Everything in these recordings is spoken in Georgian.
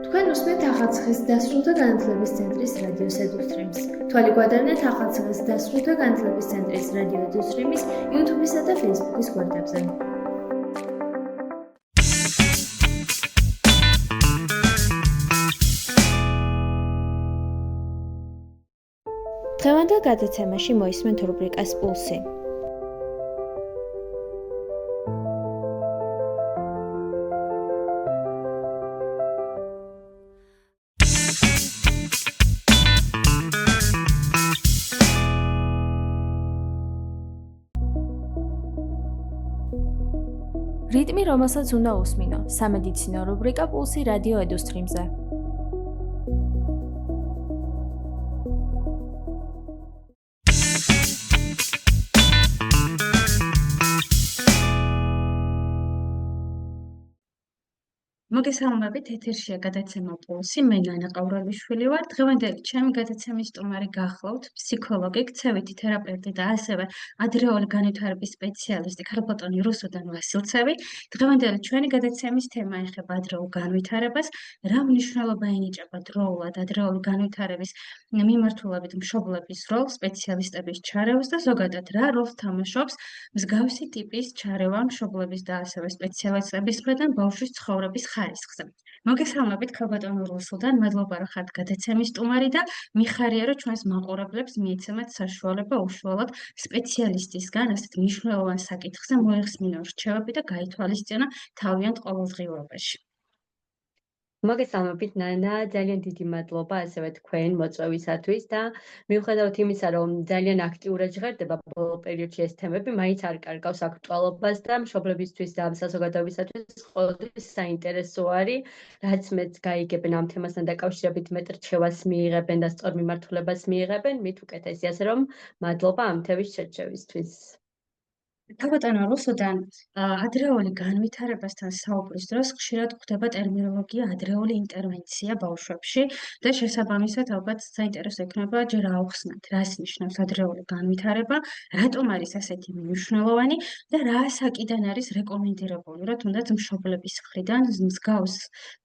თქვენ უსმენთ ახალციხის დასრულთა განათლების ცენტრის რადიო ედუსტრიმს. თვალი გვადარნეთ ახალციხის დასრულთა განათლების ცენტრის რადიო ედუსტრიმის YouTube-ისა და Facebook-ის გვერდებზე. დღევანდელ გადაცემაში მოისმენთ რუბრიკას პულსი. რიტმი, რომელსაც უნდა უსმინო, სამედიცინო რუბრიკა პულსი რადიო ედუსტრიმზე. მოგესალმებით, ეთერშია გადაცემა პულსი, მე ნანა ყავრალიშვილი ვარ. დღევანდელი ჩემი გადაცემის სტუმარი გახლავთ ფსიქოლოგი, ქცევითი თერაპევტი და ასევე ადრეული განვითარების სპეციალისტი ქალბატონი რუსუდან ვასილცევი. დღევანდელი ჩვენი გადაცემის თემა ეხება ადრეულ განვითარებას, რა მნიშვნელობა ენიჭება დროულად ადრეული განვითარების მიმართულებით მშობლების როლს, სპეციალისტების ჩარევას და ზოგადად რა როლს თამაშობს მსგავსი ტიპის ჩარევა მშობლების და ასევე სპეციალისტების მხრიდან ბავშვის ცხოვრების ხარისხზე. მოგესალმებით ქალბატონო რუსუდან, მადლობა რომ ხართ გადაცემის სტუმარი და მიხარია რომ ჩვენს მაყურებლებს მიეცემათ საშუალება უშუალოდ სპეციალისტისგან ასეთ მნიშვნელოვან საკითხზე მოეხსმინონ რჩევები და გაითვალისწინონ თავიანთ ყოველდღიურობაში. მოგესალმებით ნანა, ძალიან დიდი მადლობა ასევე თქვენ მოწვევისათვის და მიუხედავად იმისა, რომ ძალიან აქტიურად ჟღერდება ბოლო პერიოდში ეს თემები, მაინც არ კარგავს აქტუალობას და მშობლებისთვის და საზოგადოებისათვის ყოველთვის საინტერესო არის, რაც მეც გაიგებენ ამ თემასთან დაკავშირებით მეტ რჩევას მიიღებენ და სწორ მიმართულებას მიიღებენ, მით უკეთესი, ასე რომ მადლობა ამ თემის შერჩევისთვის. ქალბატონო რუსუდან, ადრეული განვითარებასთან საუბრის დროს ხშირად გვხვდება ტერმინოლოგია ადრეული ინტერვენცია ბავშვებში და შესაბამისად ალბათ საინტერესო იქნება ჯერ აუხსნათ, რას ნიშნავს ადრეული განვითარება, რატომ არის ასეთი მნიშვნელოვანი და რა საკიდან არის რეკომენდირებული, რა თუნდაც მშობლების მხრიდან მსგავს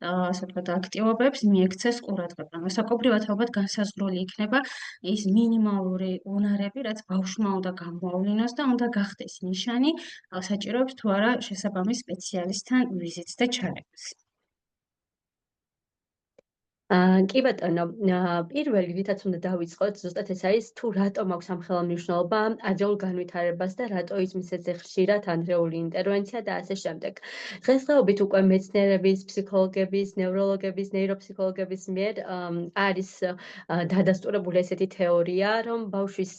ასე ვთქვათ აქტივობებს მიექცეს ყურადღება. მოსაკობრივად ალბათ განსაზღვრული იქნება ის მინიმალური უნარები, რაც ბავშვმა უნდა გამოავლინოს და უნდა გახდეს ნიშანი საჭიროებს თუ არა შესაბამის სპეციალისტთან ვიზიტს და ჩარევას. კი ბატონო, პირველი რითაც უნდა დავიწყოთ, ზუსტად ეს არის თუ რატომ აქვს ამხელა მნიშვნელობა ადრეულ განვითარებას და რატო ის მისცეს ხშირად ადრეული ინტერვენცია და ასე შემდეგ. დღესდღეობით უკვე მეცნიერების, ფსიქოლოგების, ნევროლოგების, ნეიროფსიქოლოგების მიერ არის დადასტურებული ესეთი თეორია, რომ ბავშვის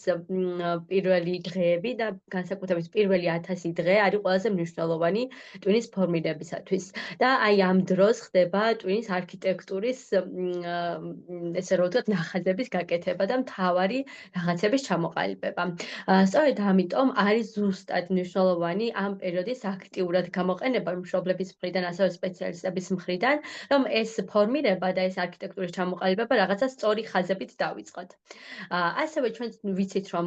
პირველი დღეები და განსაკუთრებით პირველი 1000 დღე არის ყველაზე მნიშვნელოვანი ტვინის ფორმირებისათვის. და აი ამ დროს ხდება ტვინის არქიტექტურის ესე რომ ვთქვათ, ნახაზების გაკეთება და მთავარი რაღაცების ჩამოყალიბება. სწორედ ამიტომ არის ზუსტად მნიშვნელოვანი ამ პერიოდის აქტიურად გამოყენება მშობლების მხრიდან, ასევე სპეციალისტების მხრიდან, რომ ეს ფორმირება და ეს არქიტექტურის ჩამოყალიბება რაღაცა სწორი ხაზებით დავიწყოთ. ასევე ჩვენ ვიცით, რომ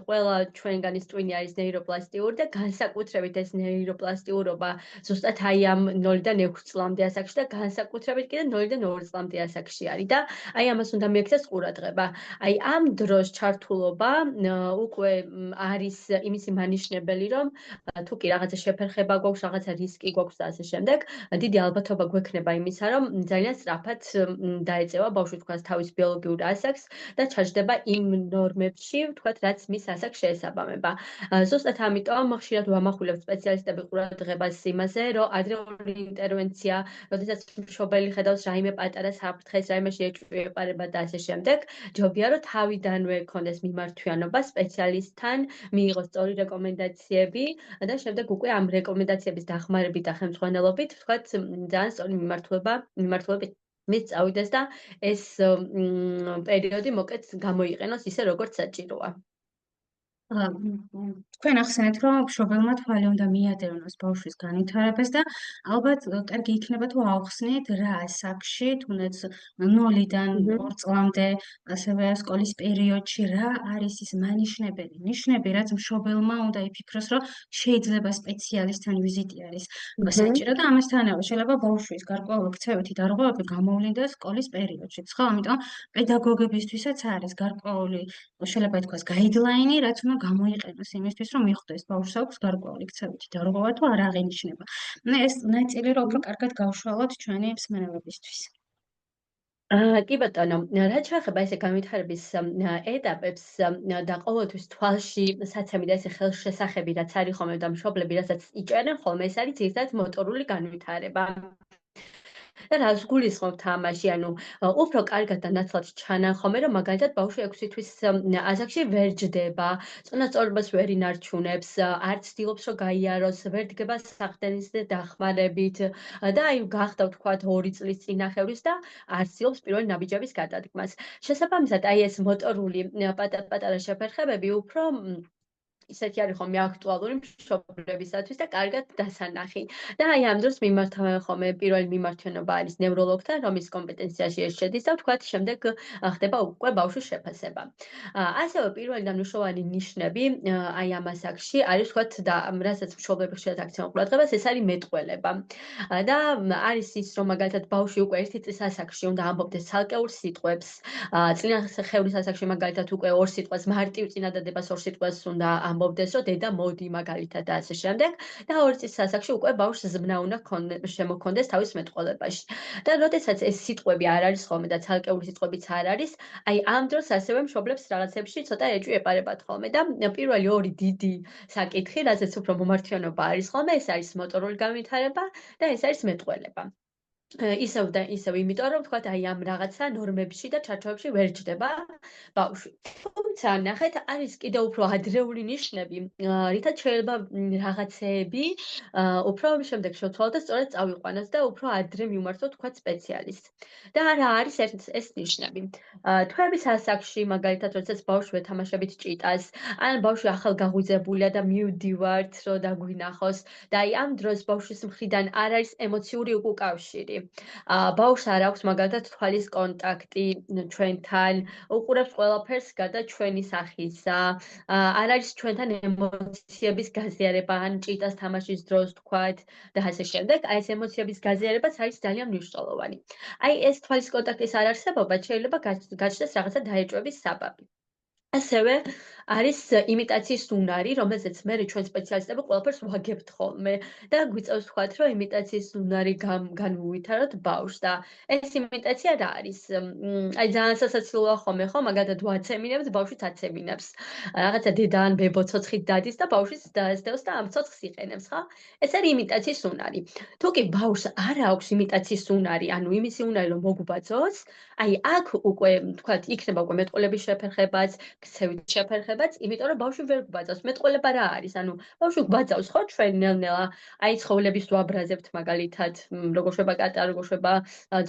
ყველა ჩვენგანის ტვინი არის ნეიროპლასტიური და განსაკუთრებით ეს ნეიროპლასტიურობა ზუსტად აი ამ 0-დან 6 წლამდე ასაკში და განსაკუთრებით კიდე 0-დან 2 წლამდე ასაკში არის და აი ამას უნდა მიექცეს ყურადღება. აი ამ დროს ჩართულობა უკვე არის იმისი მანიშნებელი, რომ თუ კი რაღაცა შეფერხება გვაქვს, რაღაცა რისკი გვაქვს და ასე შემდეგ, დიდი ალბათობა გვექნება იმისა, რომ ძალიან სწრაფად დაეწევა ბავშვი თქვას თავის ბიოლოგიურ ასაკს და ჩაჯდება იმ ნორმებში, ვთქვათ, რაც მის ასაკს შეესაბამება. ზუსტად ამიტომ ხშირად ვამახვილებთ სპეციალისტები ყურადღებას იმაზე, რომ ადრეული ინტერვენცია, როდესაც მშობელი ხედავს რაიმე პატარა საფრთხეს, რაიმე შეეჭვება და ასე შემდეგ, ჯობია რომ თავიდანვე ქონდეს მიმართვიანობა სპეციალისტთან, მიიღოს სწორი რეკომენდაციები და შემდეგ უკვე ამ რეკომენდაციების დახმარებით და ხელმძღვანელობით, ვთქვათ, ძალიან სწორი მიმართულებით მის წავიდეს და ეს პერიოდი მოკეთ გამოიყენოს ისე როგორც საჭიროა. თქვენ ახსენეთ, რომ მშობელმა თვალი უნდა მიადევნოს ბავშვის განვითარებას და ალბათ კარგი იქნება თუ აუხსნით რა ასაკში, თუნდაც 0-დან 2 წლამდე, ასევე სკოლის პერიოდში რა არის ის მანიშნებელი ნიშნები, რაც მშობელმა უნდა იფიქროს, რომ შეიძლება სპეციალისტთან ვიზიტი არის საჭირო და ამასთანავე შეიძლება ბავშვის გარკვეული ქცევითი დარღვევები გამოვლინდეს სკოლის პერიოდშიც, ხო? ამიტომ პედაგოგებისთვისაც არის გარკვეული შეიძლება ითქვას გაიდლაინი, რაც უნდა გამოიყენოს იმისთვის, რომ მიხვდეს ბავშვს აქვს გარკვეული ქცევითი დარღვევა თუ არ აღინიშნება. ეს ნაწილი რომ უფრო კარგად გავშვალოთ ჩვენი მსმენელებისთვის. კი ბატონო, რაც შეეხება ესე განვითარების ეტაპებს და ყოველთვის თვალში საცემი და ესე ხელშესახები რაც არის ხოლმე და მშობლები რასაც იჭერენ ხოლმე, ეს არის ძირითადად მოტორული განვითარება. და რას გულისხმობთ ამაში, ანუ უფრო კარგად და ნაცვლად ჩანან ხოლმე, რომ მაგალითად ბავშვი 6 თვის ასაკში ვერ ჯდება, წონასწორობას ვერ ინარჩუნებს, არ ცდილობს რომ გაიაროს, ვერ დგება სახდენის დახმარებით და აი გახდა ვთქვათ 2 წლის წინახევრის და არ ცდილობს პირველი ნაბიჯების გადადგმას. შესაბამისად, აი ეს მოტორული პატარა შეფერხებები უფრო ისეთი არის ხოლმე აქტუალური მშობლებისათვის და კარგად დასანახი. და აი ამ დროს მიმართავენ ხოლმე პირველი მიმართვენობა არის ნევროლოგთან, რომლის კომპეტენციაში ეს შედის და ვთქვათ შემდეგ ხდება უკვე ბავშვის შეფასება. ასევე პირველი და მნიშვნელოვანი ნიშნები აი ამ ასაკში არის ვთქვათ და რასაც მშობლები ხშირად აქცენტ ყურადღებას, ეს არის მეტყველება. და არის ის რომ მაგალითად ბავშვი უკვე 1 წლის ასაკში უნდა ამბობდეს ცალკეულ სიტყვებს, წინახევრის ასაკში მაგალითად უკვე 2 სიტყვას მარტივ წინადადებას 2 სიტყვას უნდა ამბობდეს, რომ დედა მოდი მაგალითად და ასე შემდეგ და 2 წლის ასაკში უკვე ბავშვს ზმნა უნდა შემოქონდეს თავის მეტყველებაში. და როდესაც ეს სიტყვები არ არის ხოლმე და ცალკეული სიტყვებიც არ არის, აი ამ დროს ასევე მშობლებს რაღაცებში ცოტა ეჭვი ეპარებათ ხოლმე და პირველი 2 დიდი საკითხი, რაზეც უფრო მომართვენობა არის ხოლმე, ეს არის მოტორული განვითარება და ეს არის მეტყველება. ისევ და ისევ, იმიტომ რომ ვთქვათ, აი ამ რაღაცა ნორმებში და ჩარჩოებში ვერ ჯდება ბავშვი. თუმცა ნახეთ, არის კიდევ უფრო ადრეული ნიშნები, რითაც შეიძლება რაღაცეები უფრო შემდეგ შევცვალოთ და სწორედ წავიყვანოთ და უფრო ადრე მივმართოთ ვთქვათ სპეციალისტს. და რა არის ეს ნიშნები? თვეების ასაკში, მაგალითად, როდესაც ბავშვი ეთამაშებით ჭიტას, ან ბავშვი ახალგაღუზებულია და მივდივართ, რომ დაგვინახოს და აი ამ დროს ბავშვის მხრიდან არ არის ემოციური უკავშირი. ბავშვს არ აქვს მაგალითად თვალის კონტაქტი ჩვენთან, უყურებს ყველაფერს გარდა ჩვენი სახისა, არ არის ჩვენთან ემოციების გაზიარება, ან ჭიტას თამაშის დროს ვთქვათ და ასე შემდეგ. აი ეს ემოციების გაზიარებაც არის ძალიან მნიშვნელოვანი. აი ეს თვალის კონტაქტის არარსებობა შეიძლება გაჩნდეს რაღაცა დაეჭვების საბაბი. ასევე არის იმიტაციის უნარი, რომელზეც მე ჩვენ სპეციალისტები ყველაფერს ვაგებთ ხოლმე და გვიწევს ვთქვათ, რომ იმიტაციის უნარი განვუვითაროთ ბავშვს და ეს იმიტაცია რა არის? აი ძალიან სასაცილოა ხოლმე, ხო? მაგალითად ვაცემინებთ, ბავშვიც აცემინებს. რაღაცა დედა ან ბებო ცოცხით დადის და ბავშვიც დაესდევს და ამ ცოცხს იყენებს, ხო? ეს არის იმიტაციის უნარი. თუ კი ბავშვს არ აქვს იმიტაციის უნარი, ანუ იმისი უნარი რომ მოგვბაძოს, აი აქ უკვე ვთქვათ, იქნება უკვე მეტყველების შეფერხებაც, ქცევით შეფერხებაც, იმიტომ რომ ბავშვი ვერ გვბაძავს. მეტყველება რა არის? ანუ ბავშვი გვბაძავს ხო ჩვენ ნელ-ნელა, აი ცხოველების ვაბრაზებთ მაგალითად, როგორ შვება კატა, როგორ შვება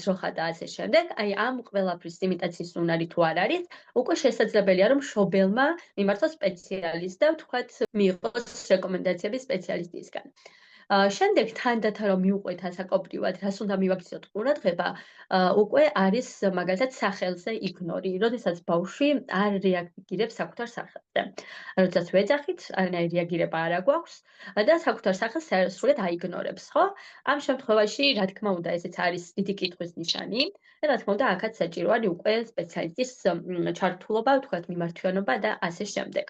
ძროხა და ასე შემდეგ. აი ამ ყველაფრის იმიტაციის უნარი თუ არ არის, უკვე შესაძლებელია რომ მშობელმა მიმართოს სპეციალისტს და ვთქვათ მიიღოს რეკომენდაციები სპეციალისტისგან. შემდეგ თანდათან რომ მიუყვეთ ასაკობრივად, რას უნდა მივაქციოთ ყურადღება, უკვე არის მაგალითად სახელზე იგნორი, როდესაც ბავშვი არ რეაგირებს საკუთარ სახელზე. როდესაც ვეძახით, არანაირი რეაგირება არ აქვს და საკუთარ სახელს სრულად აიგნორებს, ხო? ამ შემთხვევაში, რა თქმა უნდა, ესეც არის დიდი კითხვის ნიშანი და რა თქმა უნდა, აქაც საჭირო არის უკვე სპეციალისტის ჩართულობა, ვთქვათ, მიმართვენობა და ასე შემდეგ.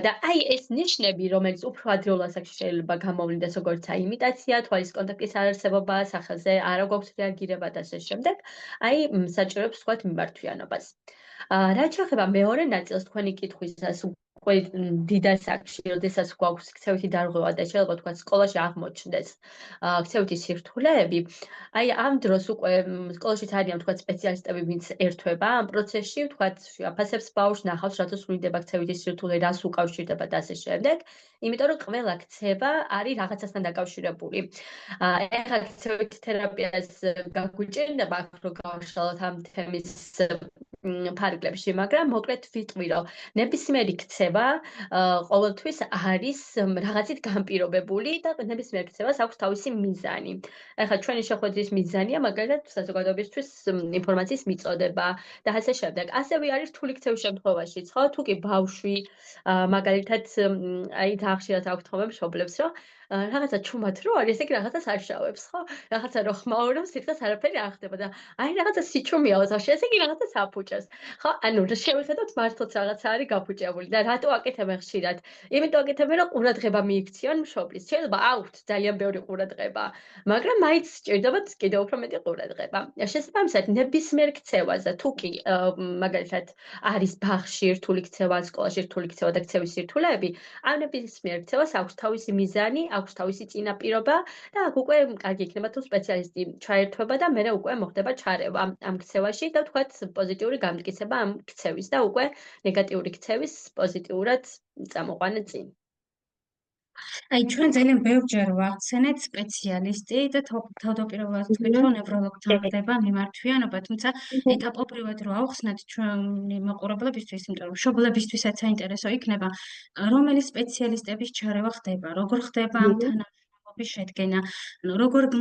და აი ეს ნიშნები, რომელიც უფრო ადრეულ ასაკში შეიძლება გამოვლინდეს, როგორც იმიტაცია, თვალის კონტაქტის არარსებობა, სახელზე არ გვაქვს რეაგირება და ასე შემდეგ, აი საჭიროებს ვთქვათ მიმართვიანობას. რაც შეეხება მეორე ნაწილს თქვენი კითხვისას, უკვე დიდ ასაკში, როდესაც გვაქვს ქცევითი დარღვევა და შეიძლება ვთქვათ სკოლაში აღმოჩნდეს ქცევითი სირთულეები, აი ამ დროს უკვე სკოლაშიც არიან ვთქვათ სპეციალისტები, ვინც ერთვება ამ პროცესში, ვთქვათ, აფასებს ბავშვს, ნახავს, რატო სრულდება ქცევითი სირთულე, რას უკავშირდება და ასე შემდეგ. იმიტომ რომ ყველა ქცევა არის რაღაცასთან დაკავშირებული. ეხლა ქცევითი თერაპიას გაგვიჭირდება, რომ გავშალოთ ამ თემის ფარგლებში, მაგრამ მოკლედ ვიტყვი, რომ ნებისმიერი ქცევა ყოველთვის არის რაღაცით განპირობებული და ნებისმიერ ქცევას აქვს თავისი მიზანი. ეხლა ჩვენი შეხვედრის მიზანია მაგალითად საზოგადოებისთვის ინფორმაციის მიწოდება და ასე შემდეგ. ასევე არის რთული ქცევის შემთხვევაშიც, ხო? თუ კი ბავშვი მაგალითად აი დაახშირათ აქვთ ხოლმე მშობლებს, რომ რაღაცა ჩუმად რო არის, ესე იგი რაღაცას არშავებს, ხო? რაღაცა რო ხმაურობს, სიტყვას არაფერი არ ხდება და აი რაღაცა სიჩუმეა ოთახში, ესე იგი რაღაცას აფუჭებს. ხო? ანუ შევხედოთ მართლაც რაღაცა არის გაფუჭებული და რატო აკეთებენ ხშირად? იმიტომ აკეთებენ, რომ ყურადღება მიიქციონ მშობლის. შეიძლება აქვთ ძალიან ბევრი ყურადღება, მაგრამ მაინც სჭირდებათ კიდევ უფრო მეტი ყურადღება. შესაბამისად, ნებისმიერ ქცევაზე, თუ კი მაგალითად არის ბაღში რთული ქცევა, სკოლაში რთული ქცევა და ქცევის სირთულეები, ამ ნებისმიერ ქცევას აქვს თავისი მიზანი, აქვს თავისი წინაპირობა და აქ უკვე კარგი იქნება თუ სპეციალისტი ჩაერთვება და მერე უკვე მოხდება ჩარევა ამ ქცევაში და თქვათ პოზიტიური გამტკიცება ამ ქცევის და უკვე ნეგატიური ქცევის პოზიტიურად წამოყვანა წინ. აი ჩვენ ძალიან ბევრჯერ ვახსენეთ სპეციალისტი და თავდაპირველად თქვით, რომ ნევროლოგთან ხდება მიმართვიანობა, თუმცა ეტაპობრივად რო ავხსნათ ჩვენი მაყურებლებისთვის, იმიტომ რომ მშობლებისთვისაც საინტერესო იქნება, რომელი სპეციალისტების ჩარევა ხდება, როგორ ხდება ამ თანამშრომლობის შედგენა, როგორ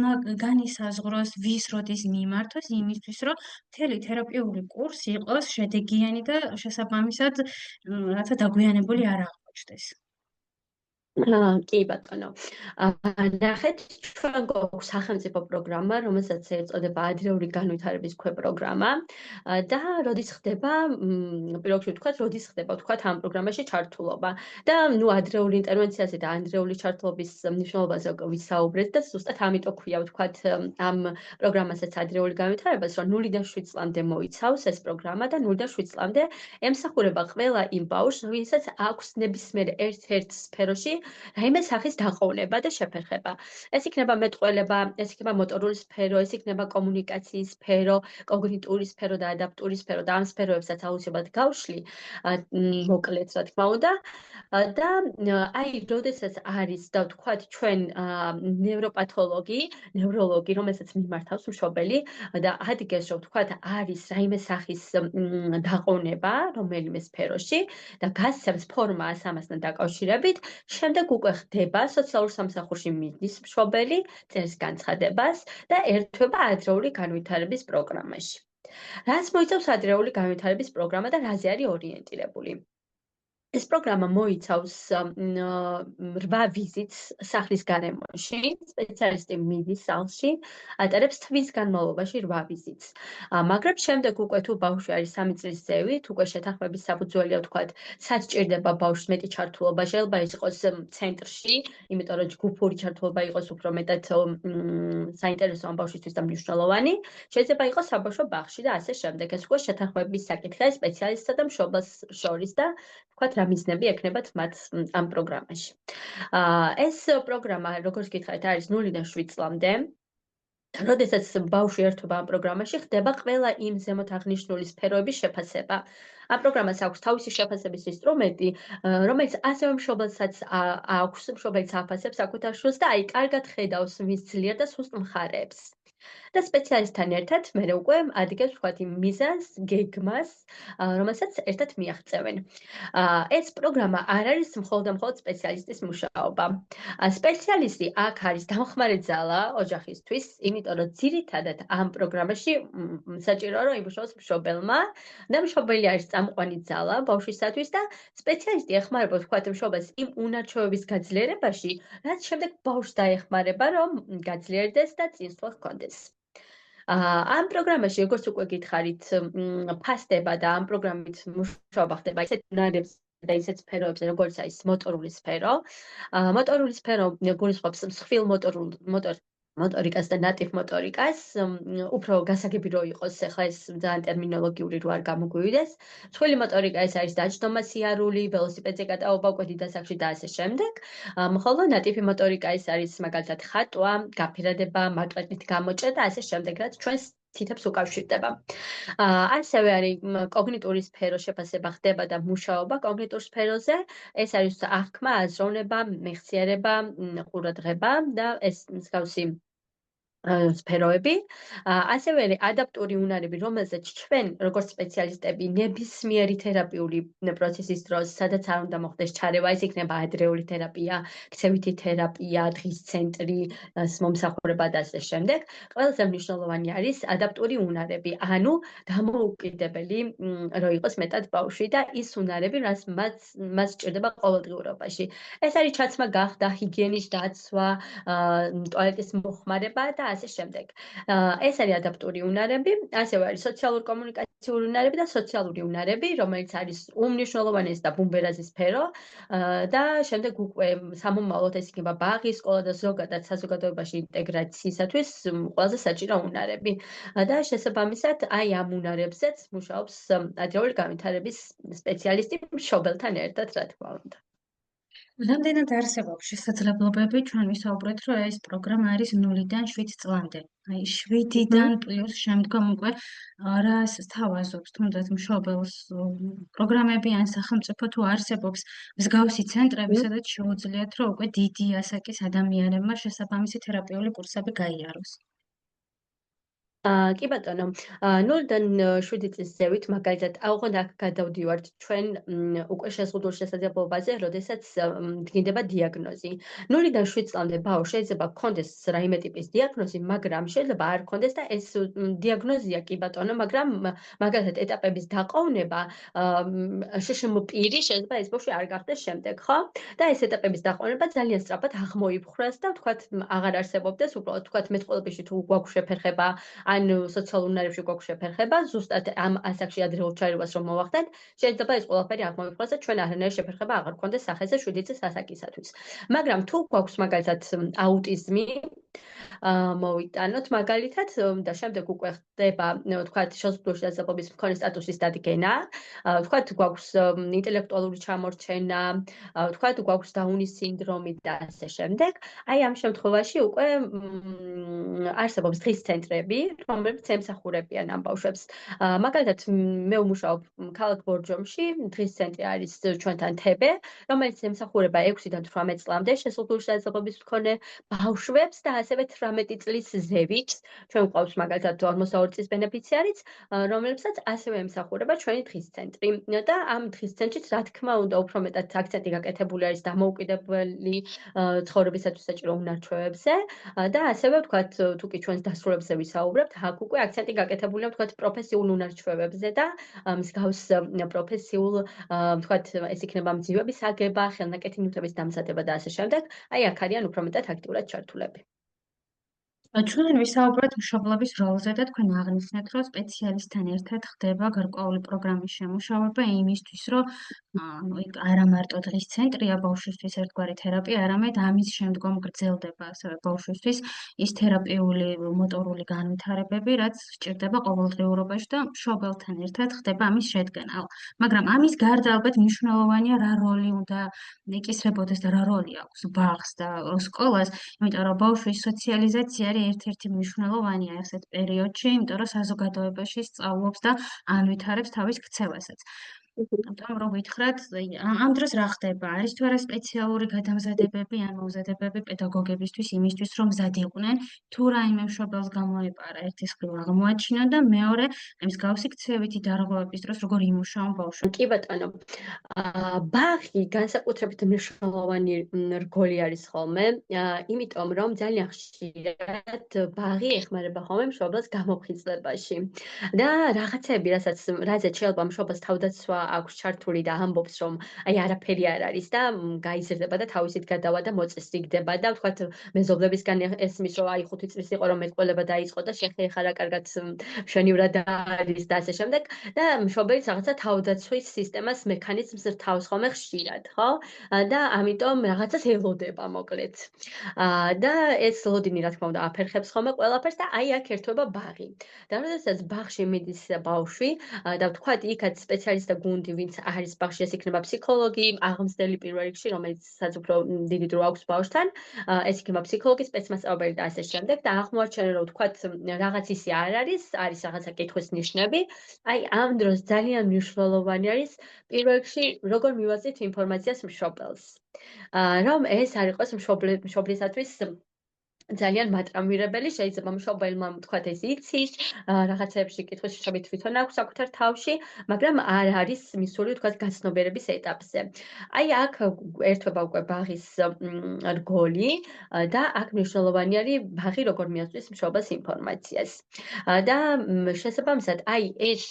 განისაზღვროს, ვის როდის მიმართოს იმისთვის, რომ მთელი თერაპიული კურსი იყოს შედეგიანი და შესაბამისად რაღაცა დაგვიანებული არ აღმოჩნდეს. კი ბატონო. ნახეთ, ჩვენ გვაქვს სახელმწიფო პროგრამა, რომელსაც ეწოდება ადრეული განვითარების ქვეპროგრამა და როდის ხდება, პირველში ვთქვათ, როდის ხდება, ვთქვათ, ამ პროგრამაში ჩართულობა. და ადრეული ინტერვენციაზე და ადრეული ჩართულობის მნიშვნელობაზე ვისაუბრეთ და ზუსტად ამიტომ ქვია, ვთქვათ, ამ პროგრამასაც ადრეული განვითარებას, რომ 0-დან 7 წლამდე მოიცავს ეს პროგრამა და 0-დან 7 წლამდე ემსახურება ყველა იმ ბავშვს, ვისაც აქვს ნებისმიერ ერთ-ერთ სფეროში რაიმე სახის დაყოვნება და შეფერხება. ეს იქნება მეტყველება, ეს იქნება მოტორული სფერო, ეს იქნება კომუნიკაციის სფერო, კოგნიტური სფერო და ადაპტური სფერო და ამ სფეროებსაც აუცილებლად გავშლი, მოკლედ რა თქმა უნდა. და აი, როდესაც არის და ვთქვათ ჩვენ ნევროპათოლოგი, ნევროლოგი, რომელსაც მიმართავს მშობელი და ადგეს, რომ ვთქვათ, არის რაიმე სახის დაყოვნება რომელიმე სფეროში და გასცემს ფორმას ამასთან დაკავშირებით, შემდეგ უკვე ხდება სოციალურ სამსახურში მიდის მშობელი, წერს განცხადებას და ერთვება ადრეული განვითარების პროგრამაში. რაც მოიცავს ადრეული განვითარების პროგრამა და რაზე არის ორიენტირებული? ეს პროგრამა მოიცავს 8 ვიზიტს სახლის გარემოში, სპეციალისტი მიდის სახლში, ატარებს თვის განმავლობაში 8 ვიზიტს. მაგრამ შემდეგ უკვე თუ ბავშვი არის 3 წლის ზევი, თუ უკვე შეთანხმების საფუძველია, ვთქვათ, საჭირდება ბავშვს მეტი ჩართულობა, შეიძლება ის იყოს ცენტრში, იმიტომ რომ ჯგუფური ჩართულობა იყოს უფრო მეტად საინტერესო ამ ბავშვისთვის და მნიშვნელოვანი, შეიძლება იყოს საბავშვო ბაღში და ასე შემდეგ. ეს უკვე შეთანხმების საკითხია სპეციალისტსა და მშობელს შორის და ვთქვათ, რა მიზნები ექნებათ მათ ამ პროგრამაში. ეს პროგრამა, როგორც გითხარით, არის 0-დან 7 წლამდე. როდესაც ბავშვი ერთვება ამ პროგრამაში, ხდება ყველა იმ ზემოთ აღნიშნული სფეროების შეფასება. ამ პროგრამას აქვს თავისი შეფასების ინსტრუმენტი, რომელიც ასევე მშობელსაც აქვს, მშობელიც აფასებს საკუთარ შვილს და აი, კარგად ხედავს მის ძლიერ და სუსტ მხარეებს. და სპეციალისტთან ერთად მერე უკვე ადგებს ვთქვათ იმ მიზანს, გეგმას, რომელსაც ერთად მიაღწევენ. ეს პროგრამა არ არის მხოლოდ სპეციალისტის მუშაობა. სპეციალისტი აქ არის დამხმარე ძალა ოჯახისთვის, იმიტომ რომ ძირითადად ამ პროგრამაში საჭიროა რომ იმუშაოს მშობელმა და მშობელი არის წამყვანი ძალა ბავშვისათვის და სპეციალისტი ეხმარება ვთქვათ მშობელს იმ უნარჩვევების გაძლიერებაში, რაც შემდეგ ბავშვს დაეხმარება რომ გაძლიერდეს და წინსვლა ჰქონდეს. ამ პროგრამაში, როგორც უკვე გითხარით, ფასდება და ამ პროგრამით მუშაობა ხდება ისეთ უნარებს და ისეთ სფეროებზე, როგორც არის მოტორული სფერო. მოტორული სფერო გულისხმობს მსხვილ მოტორიკას და ნატივ მოტორიკას, უფრო გასაგები რო იყოს, ახლა ეს ძალიან ტერმინოლოგიური რო არ გამოგვივიდეს. მსხვილი მოტორიკა ეს არის დაჯდომა სიარული, ველოსიპედზე გატაობა უკვე დიდ ასაკში და ასე შემდეგ. ხოლო ნატივი მოტორიკა ეს არის მაგალითად ხატვა, გაფერადება, მატყლით გამოჭრა და ასე შემდეგ, რაც ჩვენს თითებს უკავშირდება. ასევე არის კოგნიტური სფეროს შეფასება ხდება და მუშაობა კოგნიტურ სფეროზე. ეს არის აღქმა, აზროვნება, მეხსიერება, ყურადღება და ეს მსგავსი სფეროები, ასევე ადაპტური უნარები, რომელზეც ჩვენ, როგორც სპეციალისტები, ნებისმიერი თერაპიული პროცესის დროს, სადაც არ უნდა მოხდეს ჩარევა, ეს იქნება ადრეული თერაპია, ქცევითი თერაპია, დღის ცენტრი, მომსახურება და ასე შემდეგ. ყველაზე მნიშვნელოვანი არის ადაპტური უნარები, ანუ დამოუკიდებელი რო იყოს მეტად ბავშვი და ის უნარები, რაც მას სჭირდება ყოველდღიურობაში. ეს არის ჩაცმა გახდა, ჰიგიენის დაცვა, ტუალეტის მოხმარება და ასე შემდეგ. ეს არის ადაპტური უნარები, ასევე არის სოციალურ-კომუნიკაციური უნარები და სოციალური უნარები, რომელიც არის უმნიშვნელოვანესი და ბუმბერაზის სფერო და შემდეგ უკვე სამომავლოდ ეს იქნება ბაღი, სკოლა და ზოგადად საზოგადოებაში ინტეგრაციისათვის ყველაზე საჭირო უნარები. და შესაბამისად, აი ამ უნარებზეც მუშაობს ადრეული განვითარების სპეციალისტი მშობელთან ერთად, რა თქმა უნდა. რამდენად არსებობს შესაძლებლობები ჩვენ ვისაუბრეთ, რომ ეს პროგრამა არის 0-დან 7 წლამდე. აი 7-დან პლუს შემდგომ უკვე რას სთავაზობს თუნდაც მშობელს პროგრამები ან სახელმწიფო თუ არსებობს მსგავსი ცენტრები, სადაც შეუძლიათ რომ უკვე დიდი ასაკის ადამიანებმა შესაბამისი თერაპიული კურსები გაიაროს. კი ბატონო, 0-დან 7 წლის ზევით, მაგალითად, ოღონდ აქ გადავდივართ ჩვენ უკვე შეზღუდულ შესაძლებლობაზე, როდესაც დგინდება დიაგნოზი. 0-დან 7 წლამდე ბავშვს შეიძლება ჰქონდეს რაიმე ტიპის დიაგნოზი, მაგრამ შეიძლება არ ჰქონდეს და ეს დიაგნოზია კი ბატონო, მაგრამ მაგალითად ეტაპების დაყოვნება შშმ პირი შეიძლება ეს ბავშვი არ გახდეს შემდეგ, ხო? და ეს ეტაპების დაყოვნება ძალიან სწრაფად აღმოიფხვრას და ვთქვათ, აღარ არსებობდეს, უბრალოდ ვთქვათ, მეტყველებაში თუ გვაქვს შეფერხება ან სოციალურ უნარებში გვაქვს შეფერხება, ზუსტად ამ ასაკში ადრეულ ჩარევას რომ მოვახდეთ, შეიძლება ეს ყველაფერი აღმოიფხვრას და ჩვენ არანაირი შეფერხება აღარ გქონდეს სახეზე 7 წლის ასაკისათვის. მაგრამ თუ გვაქვს მაგალითად აუტიზმი, მოვიტანოთ მაგალითად და შემდეგ უკვე ხდება, ვთქვათ, შეზღუდული შესაძლებლობის მქონე სტატუსის დადგენა, ვთქვათ, გვაქვს ინტელექტუალური ჩამორჩენა, ვთქვათ, გვაქვს დაუნის სინდრომი და ასე შემდეგ. აი ამ შემთხვევაში უკვე არსებობს დღის ცენტრები, რომლებიც ემსახურებიან ამ ბავშვებს. მაგალითად, მე ვმუშაობ ქალაქ ბორჯომში, დღის ცენტრი არის ჩვენთან თებე, რომელიც ემსახურება 6-დან 18 წლამდე შეზღუდული შესაძლებლობის მქონე ბავშვებს და ასევე 18 წლის ზევით. ჩვენ გვყავს მაგალითად 42 წლის ბენეფიციარიც, რომლებსაც ასევე ემსახურება ჩვენი დღის ცენტრი. და ამ დღის ცენტრით, რა თქმა უნდა, უფრო მეტად აქცენტი გაკეთებული არის დამოუკიდებელი ცხოვრებისათვის საჭირო უნარ-ჩვევებზე და ასევე ვთქვათ, თუ კი ჩვენს დასრულებზე ვისაუბრებთ, აქ უკვე აქცენტი გაკეთებულია ვთქვათ პროფესიულ უნარ-ჩვევებზე და მსგავს პროფესიულ ვთქვათ, ეს იქნება მძივების აგება, ხელნაკეთი ნივთების დამზადება და ასე შემდეგ. აი აქ არიან უფრო მეტად აქტიურად ჩართულები. ჩვენ ვისაუბრეთ მშობლების როლზე და თქვენ აღნიშნეთ, რომ სპეციალისტთან ერთად ხდება გარკვეული პროგრამის შემუშავება იმისთვის, რომ არა მარტო დღის ცენტრია ბავშვისთვის ერთგვარი თერაპია, არამედ ამის შემდგომ გრძელდება ასევე ბავშვისთვის ის თერაპიული მოტორული განვითარებები, რაც სჭირდება ყოველდღიურობაში და მშობელთან ერთად ხდება ამის შედგენა. მაგრამ ამის გარდა ალბათ მნიშვნელოვანია რა როლი უნდა ეკისრებოდეს და რა როლი აქვს ბაღს და სკოლას, იმიტომ რომ ბავშვის სოციალიზაცია არის ერთ-ერთი მნიშვნელოვანი ასეთ პერიოდში, იმიტომ რომ საზოგადოებაში სწავლობს და ანვითარებს თავის ქცევასაც. ამიტომ რომ ვითხრათ, ამ დროს რა ხდება? არის თუ არა სპეციალური გადამზადებები ან მომზადებები პედაგოგებისთვის იმისთვის, რომ მზად იყვნენ, თუ რაიმე მშობელს გამოეპარა ერთის მხრივ აღმოაჩინა და მეორე, მსგავსი ქცევითი დარღვევების დროს როგორ იმუშაონ ბავშვი. კი ბატონო, ბაღი განსაკუთრებით მნიშვნელოვანი რგოლი არის ხოლმე, იმიტომ რომ ძალიან ხშირად ბაღი ეხმარება ხოლმე მშობელს გამოფხიზლებაში. და რაღაცები, რაზეც შეიძლება მშობელს თავდაცვა აქვს ჩართული და ამბობს, რომ აი არაფერი არ არის და გაიზრდება და თავისით გადავა და მოწესრიგდება და ვთქვათ, მეზობლებისგან ესმის, რომ აი 5 წლის იყო რომ მეტყველება დაიწყო და შეხე რა კარგად მშვენივრად არის და ასე შემდეგ და მშობელი რაღაცა თავდაცვის სისტემას მექანიზმს რთავს ხოლმე ხშირად, ხო? და ამიტომ რაღაცას ელოდება მოკლედ. და ეს ლოდინი რა თქმა უნდა აფერხებს ხოლმე ყველაფერს და აი აქ ერთვება ბაღი. და როდესაც ბაღში მიდის ბავშვი და ვთქვათ, იქაც სპეციალისტთა გუნდი, ვინც არის ბაღში, ეს იქნება ფსიქოლოგი, აღმზრდელი პირველ რიგში, რომელიცაც უფრო დიდი დრო აქვს ბავშვთან, ეს იქნება ფსიქოლოგი, სპეცმასწავლებელი და ასე შემდეგ და აღმოაჩენა, რომ ვთქვათ, რაღაც ისე არ არის რაღაცა კითხვის ნიშნები. აი ამ დროს ძალიან მნიშვნელოვანი არის პირველ რიგში როგორ მივაწვით ინფორმაციას მშობელს. რომ ეს არ იყოს მშობლისათვის ძალიან მატრამვირებელი, შეიძლება მშობელმა თქვათ ეს იცის, რაღაცეებში კითხვის შრომით თვითონ აქვს საკუთარ თავში, მაგრამ არ არის მისული თქვათ გაცნობიერების ეტაპზე. აი აქ ერთვება უკვე ბაღის რგოლი და აქ მნიშვნელოვანი არის ბაღი როგორ მიაწვის მშობელს ინფორმაციას. და შესაბამისად, აი ეს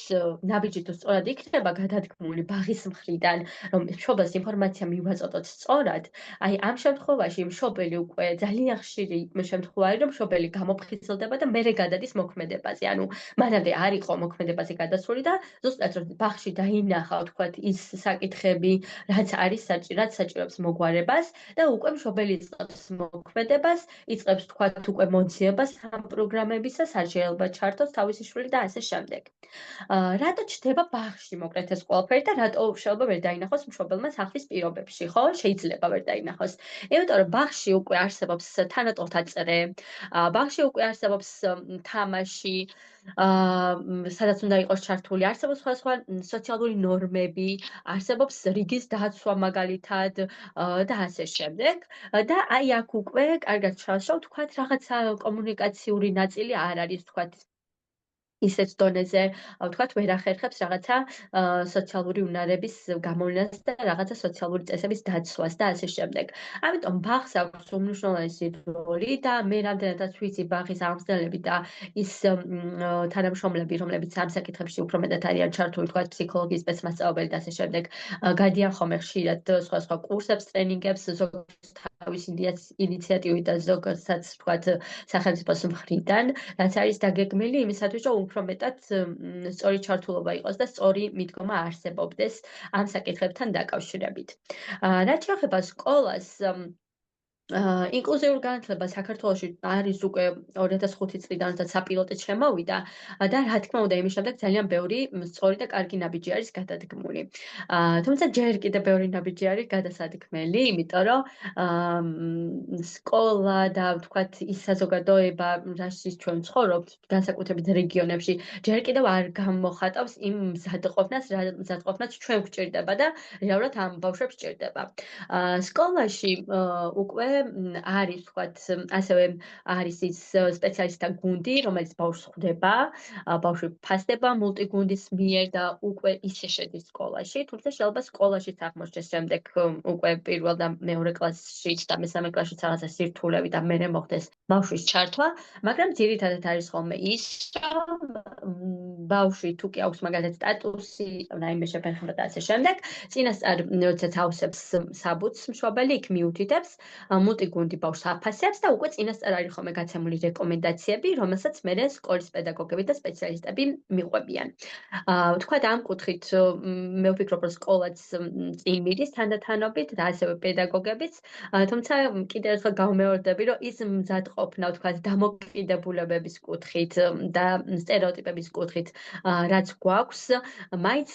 ნაბიჯი თუ სწორად იქნება გადადგმული ბაღის მხრიდან, რომ მშობელს ინფორმაცია მივაწოდოთ სწორად, აი ამ შემთხვევაში მშობელი უკვე ძალიან ხშირი შემთხვევაა, რომ მშობელი გამოფხიზლდება და მერე გადადის მოქმედებაზე. ანუ მანამდე არ იყო მოქმედებაზე გადასული და ზუსტად რომ ბაღში დაინახა, თქვათ, ის საკითხები, რაც არის რაც საჭიროებს მოგვარებას და უკვე მშობელი იწყებს მოქმედებას, იწყებს თქვათ უკვე მოძიებას ამ პროგრამებისა, საჭიროება ჩართოს თავისი შვილი და ასე შემდეგ. რატო ჩდება ბაღში მოკლედ ეს ყველაფერი და რატო შეიძლება ვერ დაინახოს მშობელმა სახლის პირობებში, ხო? შეიძლება ვერ დაინახოს. იმიტომ რომ ბაღში უკვე არსებობს თანატოლთა წრე, ბაღში უკვე არსებობს თამაში, სადაც უნდა იყოს ჩართული, არსებობს სხვადასხვა სოციალური ნორმები, არსებობს რიგის დაცვა მაგალითად და ასე შემდეგ. და აი აქ უკვე კარგად ჩავშავ, თქვათ, რაღაცა კომუნიკაციური ნაწილი არ არის, თქვათ, ისეთ დონეზე, ვთქვათ, ვერ ახერხებს რაღაცა სოციალური უნარების გამოვლენას და რაღაცა სოციალური წესების დაცვას და ასე შემდეგ. ამიტომ ბაღს აქვს უმნიშვნელოვანესი როლი და მე რამდენადაც ვიცი ბაღის აღმზრდელები და ის თანამშრომლები, რომლებიც ამ საკითხებში უფრო მეტად არიან ჩართული, ვთქვათ, ფსიქოლოგიის სპეცმასწავლებელი და ასე შემდეგ, გადიან ხოლმე ხშირად სხვადასხვა კურსებს, ტრენინგებს, ზოგადად თავისი ინიციატივით და ზოგადად, ვთქვათ, სახელმწიფოს მხრიდან, რაც არის დაგეგმილი იმისათვის, რომ უფრო მეტად სწორი ჩართულობა იყოს და სწორი მიდგომა არსებობდეს ამ საკითხებთან დაკავშირებით. რაც შეეხება სკოლას, ინკლუზიური განათლება საქართველოში არის უკვე 2005 წლიდან, როდესაც საპილოტით შემოვიდა და რა თქმა უნდა, იმის შემდეგ ძალიან ბევრი სწორი და კარგი ნაბიჯი არის გადადგმული. თუმცა ჯერ კიდევ ბევრი ნაბიჯი არის გადასადგმელი, იმიტომ რომ სკოლა და ვთქვათ, ის საზოგადოება, რაშიც ჩვენ ვცხოვრობთ, განსაკუთრებით რეგიონებში, ჯერ კიდევ არ გამოხატავს იმ მზადყოფნას ჩვენ გვჭირდება და რეალურად ამ ბავშვებს სჭირდება. სკოლაში უკვე არის, ვთქვათ, ასევე არის ის სპეციალისტთა გუნდი, რომელიც ბავშვს ხვდება, ბავშვი ფასდება მულტიგუნდის მიერ და უკვე ისე შედის სკოლაში, თუმცა შეიძლება სკოლაშიც აღმოჩნდეს შემდეგ უკვე პირველ და მეორე კლასშიც და მესამე კლასშიც რაღაცა სირთულევი და მერე მოხდეს ბავშვის ჩართვა, მაგრამ ძირითადად არის ხოლმე ის, რომ ბავშვი თუ კი აქვს მაგალითად სტატუსი, რაიმე შეფერხება და ასე შემდეგ, წინასწარ როდესაც ავსებს საბუთს მშობელი, იქ მიუთითებს, მულტიგუნდი ბავშვს აფასებს და უკვე წინასწარ არის ხოლმე გაცემული რეკომენდაციები, რომელსაც მერე სკოლის პედაგოგები და სპეციალისტები მიყვებიან. ვთქვათ, ამ კუთხით მე ვფიქრობ, რომ სკოლაც წინ მიდის თანდათანობით და ასევე პედაგოგებიც, თუმცა კიდევ ერთხელ გავმეორდები, რომ ის მზადყოფნა, ვთქვათ, დამოკიდებულებების კუთხით და სტერეოტიპების კუთხით, რაც გვაქვს, მაინც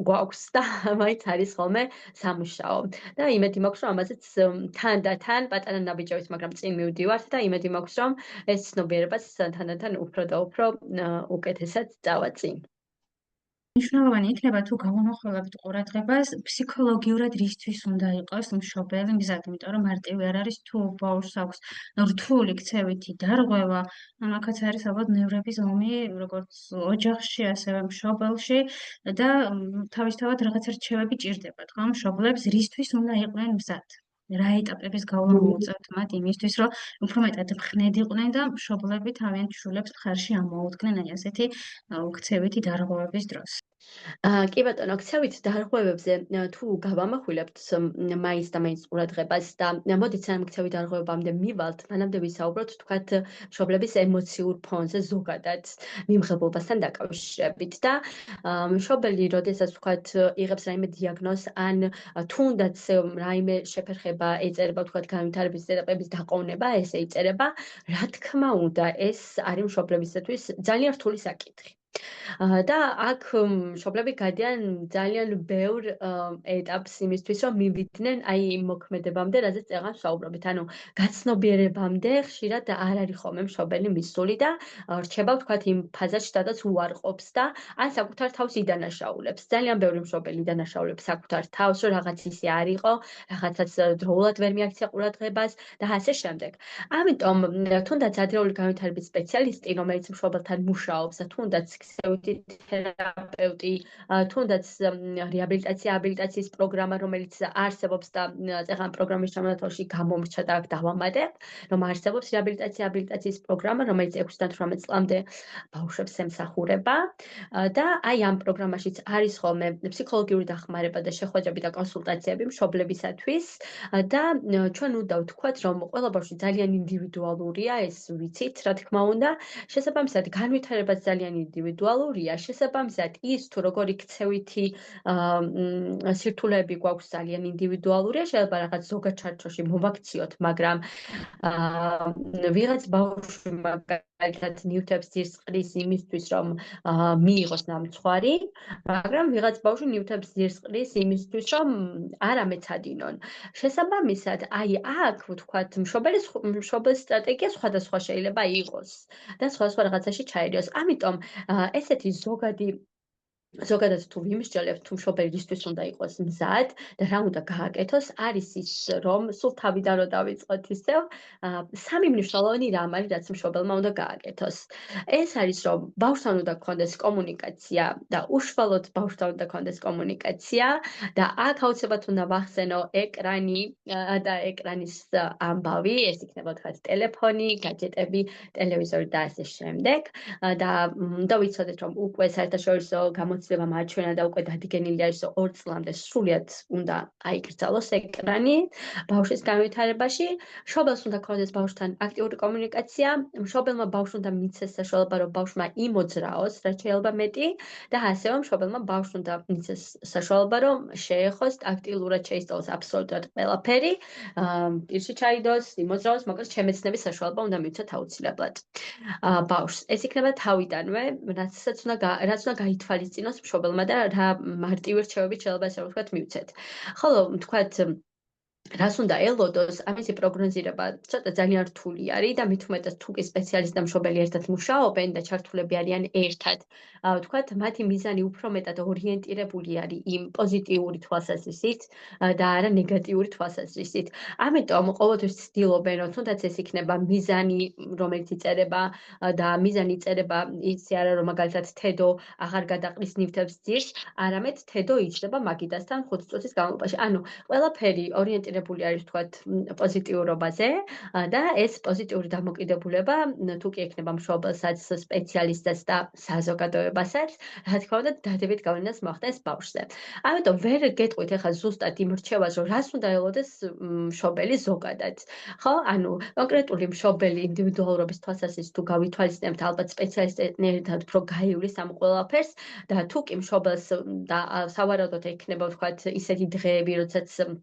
გვაქვს და მაინც არის ხოლმე სამუშაო. და იმედი მაქვს, რომ ამაზეც თანდათან პატარა ნაბიჯებით, მაგრამ წინ მივდივართ და იმედი მაქვს, რომ ეს ცნობიერებაც თანდათან უფრო და უფრო უკეთესად წავა წინ. მნიშვნელოვანი იქნება თუ გავამახვილებთ ყურადღებას ფსიქოლოგიურად რისთვის უნდა იყოს მშობელი მზად, იმიტომ რომ მარტივი არ არის თუ ბავშვს აქვს რთული ქცევითი დარღვევა, ამაკაც არის ალბათ ნევრების ომი, როგორც ოჯახში, ასევე მშობელში და თავისთავად რაღაცა რჩევები ჭირდებათ, ხო? მშობლებს რისთვის უნდა იყვნენ მზად? რა ეტაპების გავლა მოუწევთ მათ იმისთვის, რომ უფრო მეტად მხნედიყვნენ და მშობლები თავიანთ შვილებს მხარში ამოუდგნენ აი ასეთი ქცევითი დარღვევების დროს. კი ბატონო, ქცევით დარღვევებზე თუ გავამახვილებთ მაინც და მაინც ყურადღებას და მოდით სანამ ქცევით დარღვევებამდე მივალთ, მანამდე ვისაუბროთ, თქვათ, მშობლების ემოციურ ფონზე ზოგადად მიმღებობასთან დაკავშირებით და მშობელი, როდესაც თქვათ, იღებს რაიმე დიაგნოზს ან თუნდაც რაიმე შეფერხება ეწერება, თქვათ, განვითარების ეტაპების დაყოვნება, ესე იწერება, რა თქმა უნდა, ეს არის მშობლებისათვის ძალიან რთული საკითხი. და აქ მშობლები გადიან ძალიან ბევრ ეტაპს იმისთვის, რომ მივიდნენ აი იმ მოქმედებამდე, რაზეც წეგან ვსაუბრობთ. ანუ გაცნობიერებამდე ხშირად არ არის ხოლმე მშობელი მისული და რჩება ვთქვათ იმ ფაზაში, სადაც უარყოფს და ან საკუთარ თავს იდანაშაულებს. ძალიან ბევრი მშობელი იდანაშაულებს საკუთარ თავს, რომ რაღაც ისე არ იყო, რაღაცაც დროულად ვერ მიაქცია ყურადღებას და ასე შემდეგ. ამიტომ თუნდაც ადრეული განვითარების სპეციალისტი, რომელიც მშობელთან მუშაობს და თუნდაც თერაპევტი, თუნდაც რეაბილიტაციის პროგრამა, რომელიც არსებობს და წეგან პროგრამის შემონათვალში გამომრჩა და აქ დავამატებ, რომ არსებობს რეაბილიტაციის პროგრამა, რომელიც 6-18 წლამდე ბავშვებს ემსახურება და აი ამ პროგრამაშიც არის ხოლმე ფსიქოლოგიური დახმარება და შეხვედრები და კონსულტაციები მშობლებისათვის და ჩვენ უნდა ვთქვათ, რომ ყველა ბავშვი ძალიან ინდივიდუალურია, ეს ვიცით, რა თქმა უნდა, შესაბამისად განვითარებაც ძალიან ინდივიდუალურია, შესაბამისად ის თუ როგორი ქცევითი სირთულეები გვაქვს ძალიან ინდივიდუალურია, შეიძლება რაღაც ზოგად ჩარჩოში მოვაქციოთ, მაგრამ ვიღაც ბავშვი მაგალითად ნივთებს ძირს ყრის იმისთვის, რომ მიიღოს ნამცხვარი, მაგრამ ვიღაც ბავშვი ნივთებს ძირს ყრის იმისთვის, რომ არ ამეცადინონ. შესაბამისად, აი აქ ვთქვათ, მშობელის სტრატეგია სხვადასხვა შეიძლება იყოს და სხვადასხვა რაღაცაში ჩაერიოს. ამიტომ ესეთი ზოგადად თუ ვიმსჯელებთ, თუ მშობელი რისთვის უნდა იყოს მზად და რა უნდა გააკეთოს, არის ის, რომ სულ თავიდან რომ დავიწყოთ ისევ, სამი მნიშვნელოვანი რამ არის, რაც მშობელმა უნდა გააკეთოს. ეს არის, რომ ბავშვთან უნდა გქონდეს კომუნიკაცია და უშუალოდ ბავშვთან უნდა გქონდეს კომუნიკაცია და აქ აუცილებლად უნდა ვახსენო ეკრანი და ეკრანის ამბავი, ეს იქნება თქვათ ტელეფონი, гаджеტები, ტელევიზორი და ასე შემდეგ და უნდა ვიცოდეთ, რომ უკვე საერთაშორისო გამოცდილება მაჩვენა და უკვე დადგენილი არის, რომ 2 წლამდე სრულიად უნდა აიკრძალოს ეკრანი ბავშვის განვითარებაში. მშობელს უნდა გქონდეს ბავშვთან აქტიური კომუნიკაცია, მშობელმა ბავშვს უნდა მიცეს საშუალება, რომ ბავშვმა იმოძრაოს, რაც შეიძლება მეტი და ასევე მშობელმა ბავშვს უნდა მიცეს საშუალება, რომ შეეხოს ტაქტილურად შეისწავლოს აბსოლუტურად ყველაფერი, პირში ჩაიდოს, იმოძრაოს, მოკლედ შემეცნების საშუალება უნდა მივცეთ აუცილებლად ბავშვს. ეს იქნება თავიდანვე, რაც უნდა გაითვალისწინოს მშობელმა და რა მარტივი რჩევებით შეიძლება ასე ვთქვათ მივცეთ. ხოლო ვთქვათ რას უნდა ელოდოს, ამისი პროგნოზირება ცოტა ძალიან რთული არის და მით უმეტეს თუ კი სპეციალისტი და მშობელი ერთად მუშაობენ და ჩართულები არიან ერთად, ვთქვათ, მათი მიზანი უფრო მეტად ორიენტირებული არის იმ პოზიტიური თვალსაზრისით და არა ნეგატიური თვალსაზრისით. ამიტომ ყოველთვის ცდილობენ, რომ თუნდაც ეს იქნება მიზანი, რომელიც იწერება და მიზანი იწერება ისი არა, რომ მაგალითად თედო აღარ გადაყრის ნივთებს ძირს, არამედ თედო იჭრება მაგიდასთან 5 წუთის განმავლობაში. ანუ ყველაფერი ორიენტირებული არის ვთქვათ პოზიტიურობაზე და ეს პოზიტიური დამოკიდებულება თუ კი ექნება მშობელსაც, სპეციალისტსაც და საზოგადოებასაც, რა თქმა უნდა, დადებით გავლენას მოახდენს ბავშვზე. ამიტომ ვერ გეტყვით ახლა ზუსტად იმ რჩევას, რომ რას უნდა ელოდეს მშობელი ზოგადად. ხო? ანუ კონკრეტული მშობელი ინდივიდუალურობის თვალსაზრისით თუ გავითვალისწინებთ, ალბათ სპეციალისტებთან ერთად უფრო გაივლის ამ ყველაფერს და თუ კი მშობელს და სავარაუდოდ ექნება ვთქვათ ისეთი დღეები, როდესაც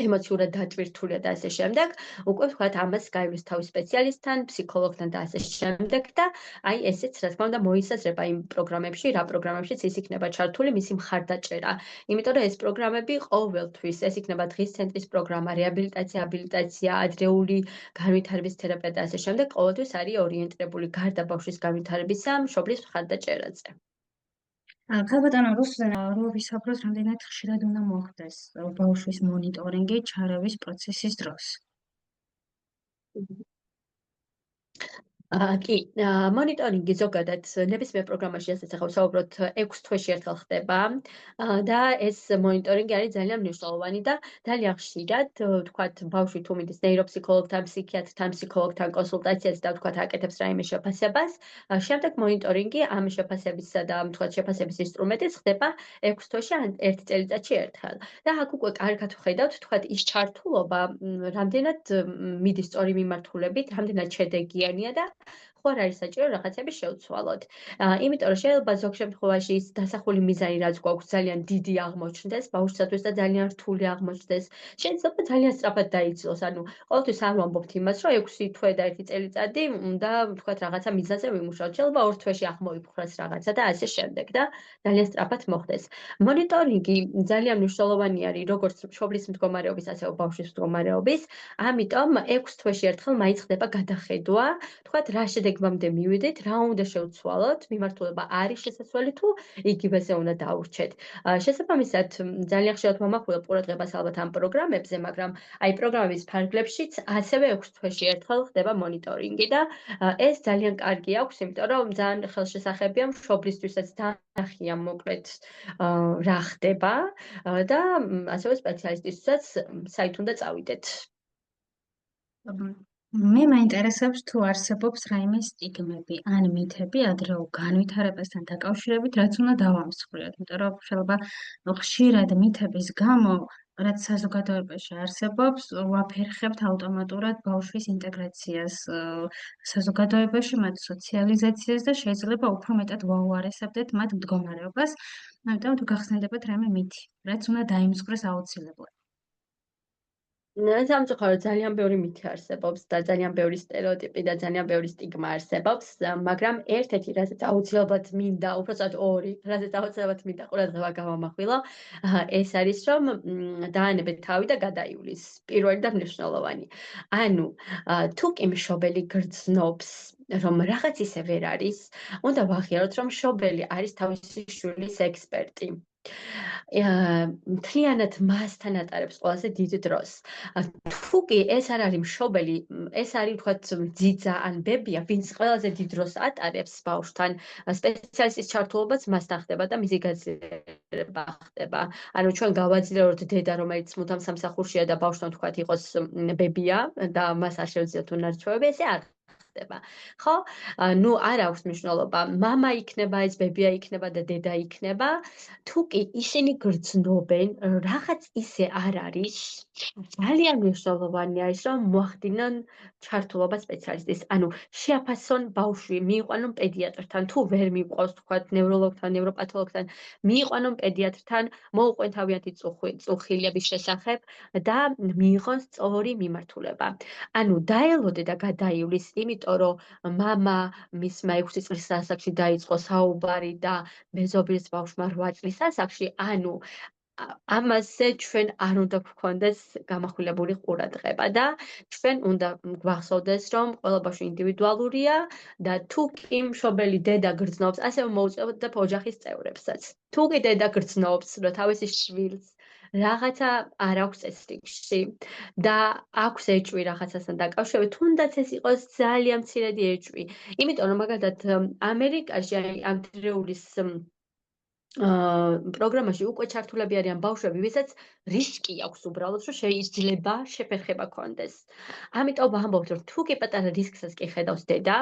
ემოციურად დატვირთულია და ასე შემდეგ, უკვე ვთქვათ ამას გაივლის თავის სპეციალისტთან, ფსიქოლოგთან და ასე შემდეგ და აი ესეც რა თქმა უნდა მოისაზრება იმ პროგრამებში, რა პროგრამებშიც ის იქნება ჩართული მისი მხარდაჭერა. იმიტომ რომ ეს პროგრამები ყოველთვის, ეს იქნება დღის ცენტრის პროგრამა, რეაბილიტაცია, აბილიტაცია, ადრეული განვითარების თერაპია და ასე შემდეგ, ყოველთვის არის ორიენტირებული გარდა ბავშვის განვითარებისა, მშობლის მხარდაჭერაზე. ქალბატონო რუსლანა, რო ვისაუბროთ, რამდენად ხშირად უნდა მოხდეს ბავშვის მონიტორინგი ჩარევის პროცესის დროს? კი, მონიტორინგი ზოგადად ნებისმიერ პროგრამაში, რასაც ახლა ვსაუბრობთ, 6 თვეში ერთხელ ხდება და ეს მონიტორინგი არის ძალიან მნიშვნელოვანი და ძალიან ხშირად, ვთქვათ, ბავშვი თუ მიდის ნეიროფსიქოლოგთან, ფსიქიატრთან, ფსიქოლოგთან კონსულტაციაზე და ვთქვათ, აკეთებს რაიმე შეფასებას, შემდეგ მონიტორინგი ამ შეფასებისა და ვთქვათ, შეფასების ინსტრუმენტიც ხდება 6 თვეში ან 1 წელიწადში ერთხელ. და აქ უკვე კარგად ვხედავთ, ვთქვათ, ის ჩართულობა, რამდენად მიდის სწორი მიმართულებით, რამდენად შედეგიანია და ხო არ არის საჭირო რაღაცები შევცვალოთ. იმიტომ რომ შეიძლება ზოგ შემთხვევაში ის დასახული მიზანი რაც გვაქვს ძალიან დიდი აღმოჩნდეს ბავშვისათვის და ძალიან რთული აღმოჩნდეს. შეიძლება ძალიან სწრაფად დაიცილოს. ანუ ყოველთვის არ ვამბობთ იმას, რომ 6 თვე და 1 წელიწადი უნდა ვთქვათ რაღაცა მიზანზე ვიმუშაოთ. შეიძლება 2 თვეში აღმოიფხვრას რაღაცა და ასე შემდეგ და ძალიან სწრაფად მოხდეს. მონიტორინგი ძალიან მნიშვნელოვანი არის როგორც მშობლის მდგომარეობის, ასევე ბავშვის მდგომარეობის. ამიტომ 6 თვეში ერთხელ მაინც ხდება გადახედვა, თქვათ რა შედეგამდე მივიდით, რა უნდა შევცვალოთ, მიმართულება არის შესაძლებელი თუ იგივეზე უნდა დაურჩეთ. შესაბამისად, ძალიან ხშირად ვამახვილებ ყურადღებას ალბათ ამ პროგრამებზე, მაგრამ აი პროგრამების ფარგლებშიც ასევე 6 თვეში ერთხელ ხდება მონიტორინგი და ეს ძალიან კარგი აქვს, იმიტომ რომ ძალიან ხელშესახებია მშობლისთვისაც დაახია მოკლედ რა ხდება და ასევე სპეციალისტისთვისაც საით უნდა წავიდეთ. მე მაინტერესებს თუ არსებობს რაიმე სტიგმები ან მითები ადრეულ განვითარებასთან დაკავშირებით, რაც უნდა დავამსხვრიოთ, იმიტომ რომ შეიძლება ხშირად მითების გამო რაც საზოგადოებაში არსებობს, ვაფერხებთ ავტომატურად ბავშვის ინტეგრაციას საზოგადოებაში, მათ სოციალიზაციას და შეიძლება უფრო მეტად ვაუარესებდეთ მათ მდგომარეობას. ამიტომ თუ გახსენდებათ რაიმე მითი, რაც უნდა დაიმსხვრეს აუცილებლად. სამწუხაროდ ძალიან ბევრი მითი არსებობს და ძალიან ბევრი სტერეოტიპი და ძალიან ბევრი სტიგმა არსებობს, მაგრამ ერთ-ერთი რასაც აუცილებლად მინდა, უბრალოდ ორი, რასაც აუცილებლად მინდა ყურადღება გავამახვილო, ეს არის რომ დაანებეთ თავი და გადაივლის. პირველი და მნიშვნელოვანი. ანუ თუ კი მშობელი გრძნობს რომ რაღაც ისე ვერ არის, უნდა ვაღიაროთ რომ მშობელი არის თავისი შვილის ექსპერტი. მთლიანად მასთან ატარებს ყველაზე დიდ დროს. თუ კი ეს არ არის მშობელი, ეს არის ვთქვათ ძიძა ან ბებია, ვინც ყველაზე დიდ დროს ატარებს ბავშვთან, სპეციალისტის ჩართულობაც მასთან ხდება და მისი გაძლიერება ხდება. ანუ ჩვენ გავაძლიეროთ დედა, რომელიც მუდამ სამსახურშია და ბავშვთან ვთქვათ იყოს ბებია და მას არ შევძლიათ უნარჩვევები, ესე არ ხდება. ხო? ნუ არ აქვს მნიშვნელობა, მამა იქნება, ეს ბებია იქნება და დედა იქნება. თუ კი ისინი გრძნობენ, რაღაც ისე არ არის, ძალიან მნიშვნელოვანი არის, რომ მოახდინონ ჩართულობა სპეციალისტის. ანუ შეაფასონ ბავშვი, მიიყვანონ პედიატრთან, თუ ვერ მიყვავს, თქვათ, ნევროლოგთან, ნევროპათოლოგთან, მიიყვანონ პედიატრთან, მოუყვენ თავიანთი წუხილების შესახებ და მიიღონ სწორი მიმართულება. ანუ დაელოდე და გადაივლის, იმიტომ რომ მამა მისმა 6 წლის ასაკში დაიწყო საუბარი და მეზობლის ბავშვმა 8 წლის ასაკში, ანუ ამაზე ჩვენ არ უნდა გვქონდეს გამახვილებული ყურადღება და ჩვენ უნდა გვახსოვდეს, რომ ყველა ბავშვი ინდივიდუალურია და თუ კი მშობელი დედა გრძნობს, ასევე მოუწევთ ოჯახის წევრებსაც. თუ კი დედა გრძნობს, რომ თავისი შვილს რაღაცა არ აქვს წესრიგში და აქვს ეჭვი რაღაცასთან დაკავშირებით, თუნდაც ეს იყოს ძალიან მცირედი ეჭვი. იმიტომ რომ მაგალითად ამერიკაში ამ დრეულის პროგრამაში უკვე ჩართულები არიან ბავშვები, ვისაც რისკი აქვს უბრალოდ, რომ შეიძლება შეფერხება კონდეს. ამიტომ ვამბობთ, რომ თუ კი პატარა რისკსაც კი ხედავს დედა,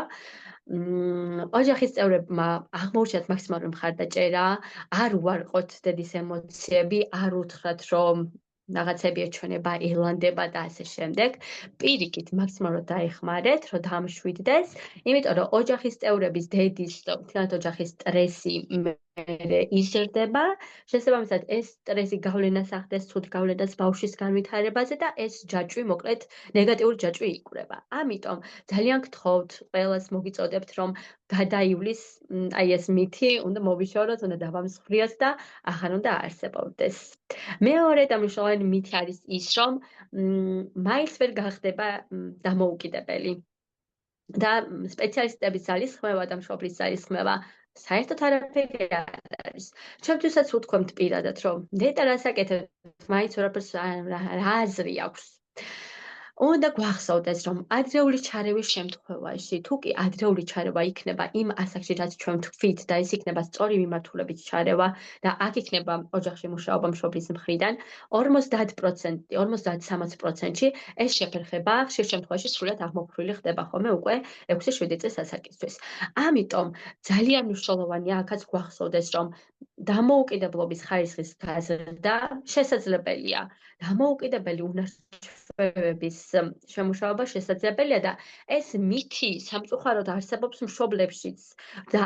ოჯახის წევრებმა აღმოუჩინათ მაქსიმალური მხარდაჭერა, არ უარყოთ დედის ემოციები, არ უთხრათ, რომ რაღაცები ეჩვენება, ელანდება და ასე შემდეგ. პირიქით მაქსიმალურად დაეხმარეთ, რომ დამშვიდდეს, იმიტომ რომ ოჯახის წევრების დედის და მთლიანად ოჯახის სტრესი იზრდება, შესაბამისად ეს სტრესი გავლენას ახდენს ცუდ გავლენას ბავშვის განვითარებაზე და ეს ჯაჭვი მოკლედ ნეგატიური ჯაჭვი იკვრება. ამიტომ ძალიან გთხოვთ, ყველას მოგიწოდებთ, რომ გადაივლის აი ეს მითი, უნდა მოვიშოროთ, უნდა დავამსხვრიოთ და ახლა უნდა არსებობდეს. მეორე და მნიშვნელოვანი მითი არის ის, რომ მაინც ვერ გახდება დამოუკიდებელი. და სპეციალისტების ძალისხმევა და მშობლის ძალისხმევა საერთოდ არაფერი არ არის. ჩემთვისაც ვთქვამთ პირადად, რომ დედა რას აკეთებს, მაინც ვერაფერს რა აზრი აქვს. უნდა გვახსოვდეს, რომ ადრეული ჩარევის შემთხვევაში, თუ კი ადრეული ჩარევა იქნება იმ ასაკში, რაც ჩვენ ვთქვით და ეს იქნება სწორი მიმართულებით ჩარევა და აქ იქნება ოჯახში მუშაობა მშობლის მხრიდან, 50%, 50-60%-ში ეს შეფერხება ხშირ შემთხვევაში სრულად აღმოფხვილი ხდება ხოლმე უკვე 6-7 წლის ასაკისთვის. ამიტომ ძალიან მნიშვნელოვანია აქაც გვახსოვდეს, რომ დამოუკიდებლობის ხარისხის გაზრდა შესაძლებელია. დამოუკიდებელი უნარ-ჩვევების შემუშავება შესაძლებელია და ეს მითი სამწუხაროდ არსებობს მშობლებშიც და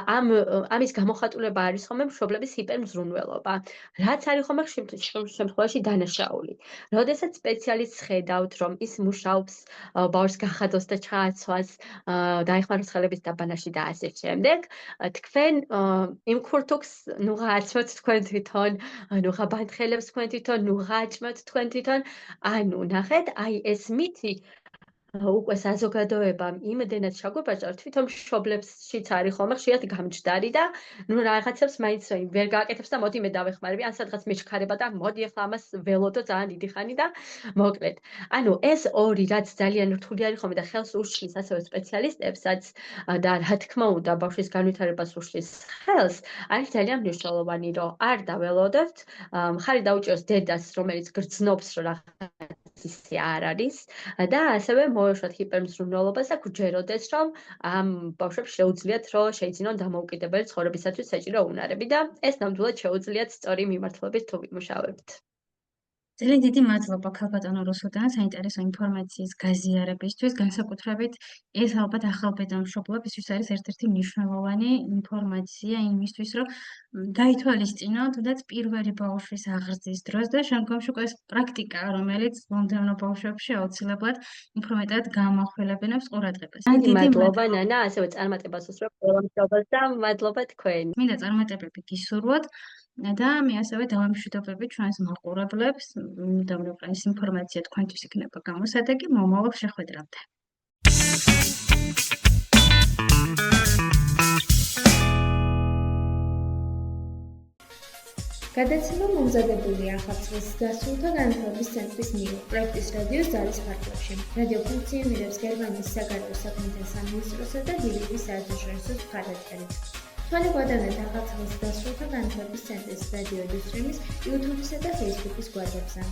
ამის გამოხატულება არის ხოლმე მშობლების ჰიპერმზრუნველობა, რაც არის ხოლმე შემთხვევაში დანაშაული. როდესაც სპეციალისტს ხედავთ, რომ ის მუშაობს ბავშვს გახადოს და ჩააცვას, დაეხმაროს ხელების დაბანაში და ასე შემდეგ, თქვენ იმ ქურთუქს ნუ გააცმოთ თქვენ თვითონ, ნუ ღაბანთხელებს თქვენ თვითონ, ნუ გააჭმოთ თქვენ თვითონ. ანუ ნახეთ, აი ეს მითი უკვე საზოგადოებამ იმდენად ჩაგვეპაჭა, თვითონ მშობლებშიც არის ხოლმე ხშირად გამჯდარი და ნუ რაღაცებს მაინც ვერ გააკეთებს და მოდი მე დავეხმარები, ან სადღაც მეჩქარება და მოდი ახლა ამას ველოდო ძალიან დიდი ხანი და მოკლედ. ანუ ეს ორი რაც ძალიან რთული არის ხოლმე და ხელს უშლის ასევე სპეციალისტებსაც და რა თქმა უნდა ბავშვის განვითარებას უშლის ხელს, არის ძალიან მნიშვნელოვანი, რომ არ დაველოდოთ, მხარი დაუჭერს დედას, რომელიც გრძნობს, რომ ისე არ არის და ასევე მოეშვათ ჰიპერმზრუნველობას და გვჯეროდეს, რომ ამ ბავშვებს შეუძლიათ, რომ შეიძინონ დამოუკიდებელი ცხოვრებისათვის საჭირო უნარები და ეს ნამდვილად შეუძლიათ სწორი მიმართულებით თუ ვიმუშავებთ. ძალიან დიდი მადლობა ქალბატონო რუსუდან საინტერესო ინფორმაციის გაზიარებისთვის, განსაკუთრებით ეს ალბათ ახალბედა მშობლებისთვის არის ერთ-ერთი მნიშვნელოვანი ინფორმაცია იმისთვის, რომ გაითვალისწინოთ თუნდაც პირველი ბავშვის აღზრდის დროს და შემდგომში უკვე ეს პრაქტიკა, რომელიც მომდევნო ბავშვებში აუცილებლად უფრო მეტად გამახვილებინებს ყურადღებას. დიდი მადლობა ნანა, ასევე წარმატებას უსურვებ ყველა მშობელს და მადლობა თქვენ. მინდა წარმატებები გისურვოთ და მე ასევე დავამშვიდობები ჩვენს მაყურებლებს, იმიტომ რომ ეს ინფორმაცია თქვენთვის იქნება გამოსადეგი მომავალ შეხვედრამდე. გადაცემა მომზადებულია ახალწლის დასრულთა განათლების ცენტრის მიერ პროექტის რადიოს ძალის ფარგლებში. რადიო ფუნქციონირებს გერმანიის საგარეო საქმეთა სამინისტროსა და დილების საერთაშორისო მხარდაჭერით. თვალე გვადევნებთ ახალწლის დასრულთა განათლების ცენტრის რადიო ედუსტრიმის YouTube-ისა და Facebook-ის გვერდებზე.